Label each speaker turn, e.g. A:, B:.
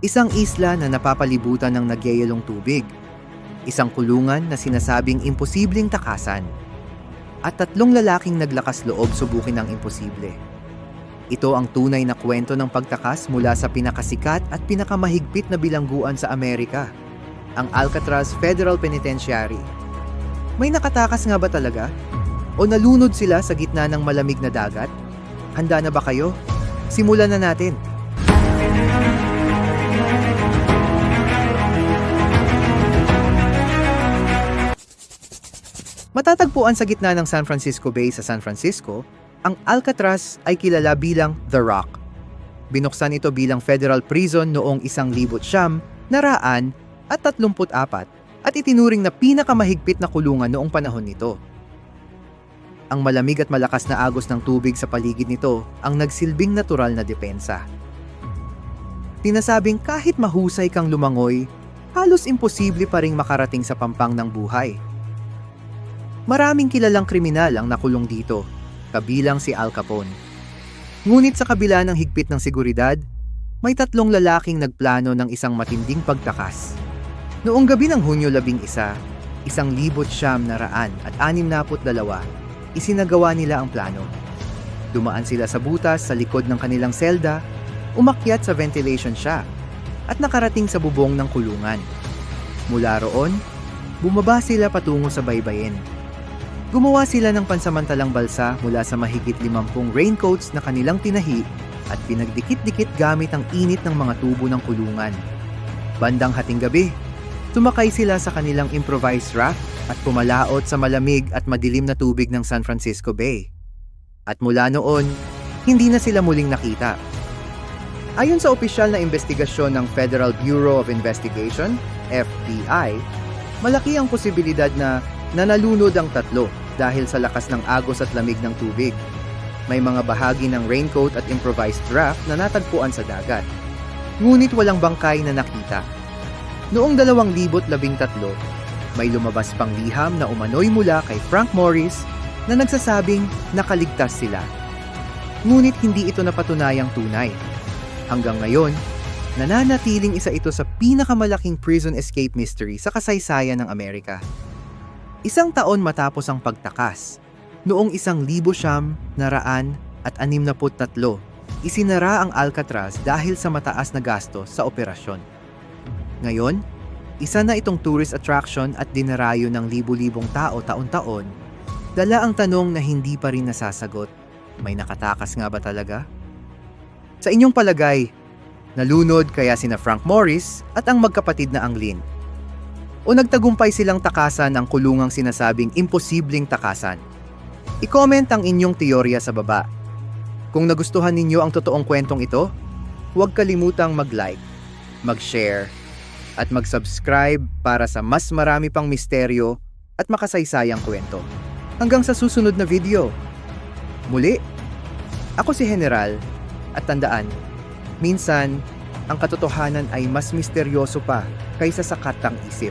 A: Isang isla na napapalibutan ng nagyayalong tubig. Isang kulungan na sinasabing imposibleng takasan. At tatlong lalaking naglakas loob subukin ang imposible. Ito ang tunay na kwento ng pagtakas mula sa pinakasikat at pinakamahigpit na bilangguan sa Amerika, ang Alcatraz Federal Penitentiary. May nakatakas nga ba talaga? O nalunod sila sa gitna ng malamig na dagat? Handa na ba kayo? Simulan na natin! Matatagpuan sa gitna ng San Francisco Bay sa San Francisco, ang Alcatraz ay kilala bilang The Rock. Binuksan ito bilang federal prison noong 1934 at itinuring na pinakamahigpit na kulungan noong panahon nito. Ang malamig at malakas na agos ng tubig sa paligid nito ang nagsilbing natural na depensa. Tinasabing kahit mahusay kang lumangoy, halos imposible pa ring makarating sa pampang ng buhay. Maraming kilalang kriminal ang nakulong dito, kabilang si Al Capone. Ngunit sa kabila ng higpit ng seguridad, may tatlong lalaking nagplano ng isang matinding pagtakas. Noong gabi ng Hunyo 11, 1962, isinagawa nila ang plano. Dumaan sila sa butas sa likod ng kanilang selda, umakyat sa ventilation shaft, at nakarating sa bubong ng kulungan. Mula roon, bumaba sila patungo sa baybayin. Gumawa sila ng pansamantalang balsa mula sa mahigit 50 raincoats na kanilang tinahi at pinagdikit-dikit gamit ang init ng mga tubo ng kulungan. Bandang hating gabi, tumakay sila sa kanilang improvised raft at pumalaot sa malamig at madilim na tubig ng San Francisco Bay. At mula noon, hindi na sila muling nakita. Ayon sa opisyal na investigasyon ng Federal Bureau of Investigation, FBI, malaki ang posibilidad na nalunod ang tatlo dahil sa lakas ng agos at lamig ng tubig. May mga bahagi ng raincoat at improvised raft na natagpuan sa dagat. Ngunit walang bangkay na nakita. Noong 2013, may lumabas pang liham na umano'y mula kay Frank Morris na nagsasabing nakaligtas sila. Ngunit hindi ito napatunayang tunay. Hanggang ngayon, nananatiling isa ito sa pinakamalaking prison escape mystery sa kasaysayan ng Amerika. Isang taon matapos ang pagtakas, noong 1963, isinara ang Alcatraz dahil sa mataas na gasto sa operasyon. Ngayon, isa na itong tourist attraction at dinarayo ng libu-libong tao taon-taon. Dala ang tanong na hindi pa rin nasasagot, may nakatakas nga ba talaga? Sa inyong palagay, nalunod kaya sina Frank Morris at ang magkapatid na Anglin? O nagtagumpay silang takasan ang kulungang sinasabing imposibleng takasan? I-comment ang inyong teorya sa baba. Kung nagustuhan ninyo ang totoong kwentong ito, huwag kalimutang mag-like, mag-share, at mag-subscribe para sa mas marami pang misteryo at makasaysayang kwento. Hanggang sa susunod na video. Muli, ako si General, at tandaan, minsan, ang katotohanan ay mas misteryoso pa kaysa sa katang isip.